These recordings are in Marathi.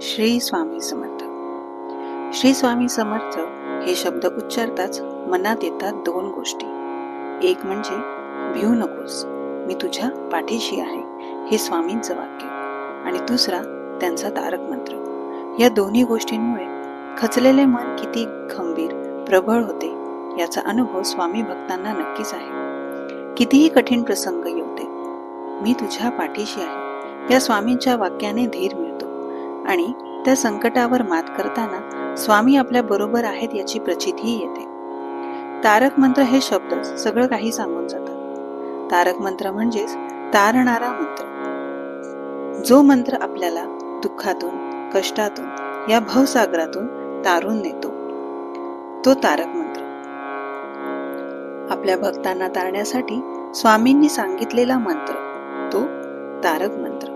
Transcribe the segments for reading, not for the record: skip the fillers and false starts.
श्री स्वामी समर्थ. श्री स्वामी समर्थ हे शब्द उच्चारताच मनात येतात दोन गोष्टी. एक म्हणजे भिऊ नकोस, मी तुझ्या पाठीशी आहे, हे स्वामींचं वाक्य. आणि दुसरा त्यांचा तारक मंत्र. या दोन्ही गोष्टींमुळे खचलेले मन किती खंबीर प्रबळ होते याचा अनुभव स्वामी भक्तांना नक्कीच आहे. कितीही कठीण प्रसंग येऊ दे, मी तुझ्या पाठीशी आहे या स्वामींच्या वाक्याने धीर मिळतो आणि त्या संकटावर मात करताना स्वामी आपल्या बरोबर आहेत याची प्रचितीही येते. तारक मंत्र हे शब्द सगळं काही सांगून जातात. तारक मंत्र म्हणजेच तारणारा मंत्र. जो मंत्र आपल्याला दुःखातून, कष्टातून, या भवसागरातून तारून नेतो, तो तारक मंत्र. आपल्या भक्तांना तारण्यासाठी स्वामींनी सांगितलेला मंत्र तो तारक मंत्र.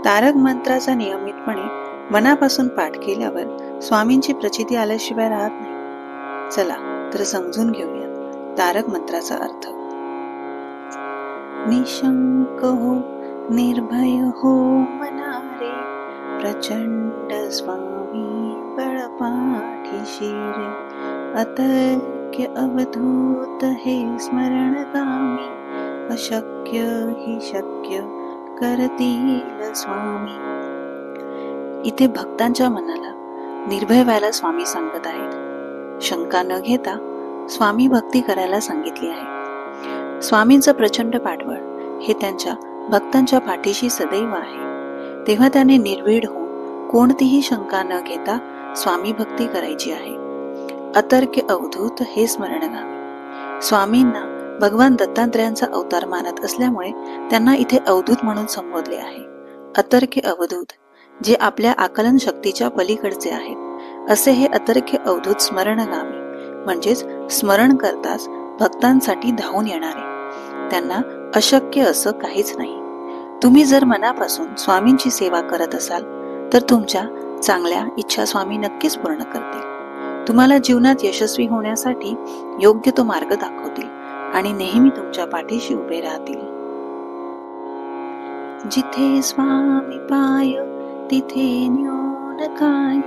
तारक मंत्राचा नियमितपणे मनापासून पाठ केल्यावर स्वामींची प्रचिती आल्याशिवाय राहत नाही. चला तर समजून घेऊया तारक मंत्राचा अर्थ. निशंक हो, निर्भय हो मनारे, प्रचंड स्वामी बळपाठीशी रे. अतर्क्य अवधूत हे स्मरणगामी, अशक्य ही शक्य करतील स्वामी. इथे भक्तांच्या मनाला निर्भय व्हायला स्वामी सांगत आहेत. शंका न घेता स्वामी भक्ती करायला सांगितली आहे. स्वामींचं प्रचंड पाठबळ हे त्यांच्या भक्तांच्या पाठीशी सदैव आहे. तेव्हा त्याने निर्भीड होऊन कोणतीही शंका न घेता स्वामी भक्ती करायची आहे. अतर्क्य अवधूत हे स्मरणगामी. स्वामींना भगवान दत्तात्रयांचा अवतार मानत असल्यामुळे त्यांना इथे अवधूत म्हणून संबोधले आहे. अतर्क्य अवधूत, जे आपल्या आकलन शक्तीच्या पलीकडचे आहेत, असे हे अतर्क्य अवधूत स्मरणगामी, म्हणजेच स्मरण करताच भक्तांसाठी धावून येणारे. त्यांना अशक्य असं काहीच नाही. तुम्ही जर मनापासून स्वामींची सेवा करत असाल तर तुमच्या चांगल्या इच्छा स्वामी नक्कीच पूर्ण करतील. तुम्हाला जीवनात यशस्वी होण्यासाठी योग्य तो मार्ग दाखवतील आणि नेहमी तुमच्या पाठीशी उभे राहतील. जिथे स्वामी पाय तिथे न्यून काय,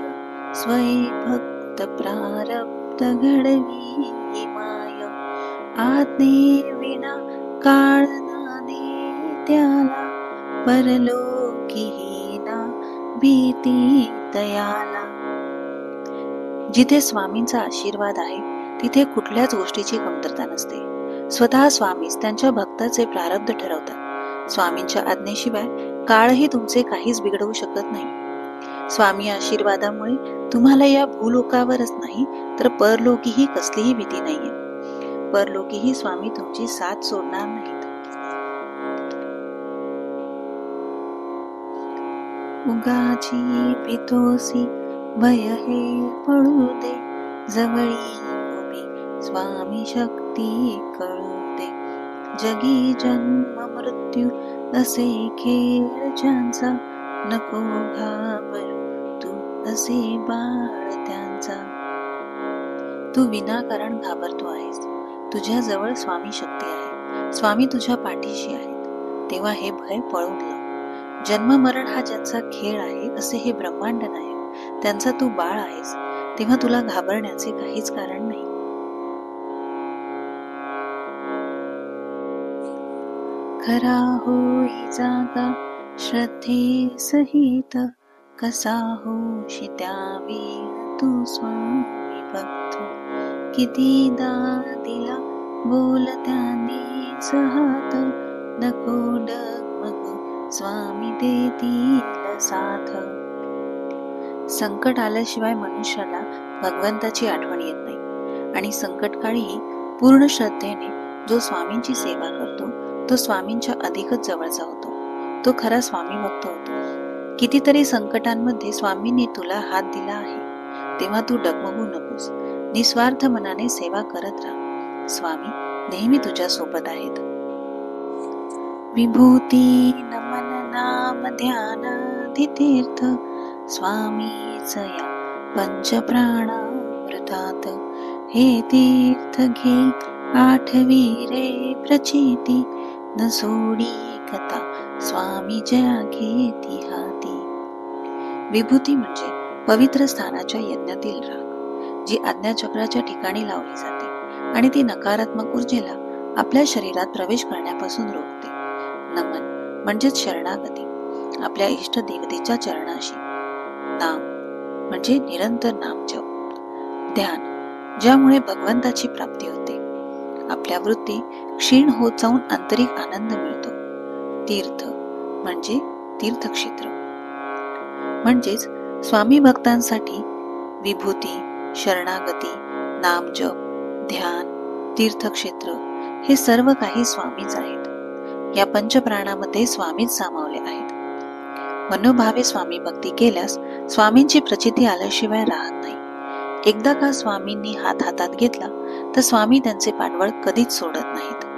स्वय भक्त प्रारब्ध घडवी माय. आज्ञेविना काळ ना दे त्याला, परलोकीही ना भीती तयाला. जिथे स्वामींचा आशीर्वाद आहे तिथे कुठल्याच गोष्टीची कमतरता नसते. स्वतः स्वामीच त्यांच्या भक्ताचे प्रारब्ध ठरवतात. स्वामींच्या आज्ञेशिवाय काळही तुमचे काहीच बिघडवू शकत नाही. स्वामी आशीर्वादामुळे तुम्हाला या भूलोकावरच नाही तर परलोकीही कसलीही भीती नाहीये. परलोकीही स्वामी तुमची साथ सोडणार नाहीत. उगाची भीतोसी भय हे पळू दे, जवळी उभी स्वामी शक्ती कळू दे. जगी जन्म मृत्यू असे खेळ ज्यांचा, नको घाबरू तू असे बाळ त्यांचा. तू विनाकारण घाबरतो आहेस. तुझ्या जवळ स्वामी शक्ती आहे. स्वामी तुझ्या पाठीशी आहेत. तेव्हा हे भय पळून लाव. जन्म मरण हा ज्यांचा खेळ आहे असे हे ब्रह्मांड नायक त्यांचा तू बाळ आहेस. तेव्हा तुला घाबरण्याचे काहीच कारण नाही. खरा होई जागा श्रद्धे सहित, कसा होशी त्यावेळी तू स्वामी भक्त. कितीदा दिला बोल त्याने हात, नको डगमगू स्वामी देतील साथ. संकट आल्याशिवाय मनुष्याला भगवंताची आठवण येत नाही आणि संकटकाळीही पूर्ण श्रद्धेने जो स्वामींची सेवा करतो तो स्वामींच्या अधिकच जवळचा होतो. तो खरा स्वामी भक्त होतो. कितीतरी संकटांमध्ये स्वामींनी तुला हात दिला आहे. तेव्हा तू डगमगू नकोस. निस्वार्थ मनाने सेवा करत राहा. स्वामी नेहमी तुझ्या सोबत आहेत. विभूती नमन नाम ध्यानाधितीर्थ, स्वामीच या पंचप्राणामृतात. हे तीर्थ घे आठवी रे प्रचिती, न सोडी कथा स्वामी जया घेती हाती. विभूती म्हणजे पवित्र स्थानाच्या यज्ञातील राख, जी आज्ञाचक्राच्या ठिकाणी लावली जाते आणि ती नकारात्मक ऊर्जेला आपल्या शरीरात प्रवेश करण्यापासून रोखते. नमन म्हणजेच शरणागती, आपल्या इष्ट देवतेच्या चरणाशी. नाम म्हणजे निरंतर नामजप. ध्यान, ज्यामुळे भगवंताची प्राप्ती होते. आपल्या वृत्ती क्षीण होत जाऊन आंतरिक आनंद मिळतो. तीर्थ म्हणजे तीर्थक्षेत्र. म्हणजेच स्वामी भक्तांसाठी विभूती, शरणागती, नामजप, ध्यान, तीर्थक्षेत्र हे सर्व काही स्वामीच आहेत. या पंचप्राणामध्ये स्वामीच सामावले आहेत. मनोभावे स्वामी भक्ती केल्यास स्वामींची प्रचिती आल्याशिवाय राहत नाही. एकदा का स्वामींनी हात हातात घेतला तर स्वामी त्यांचे पाठबळ कधीच सोडत नाहीत.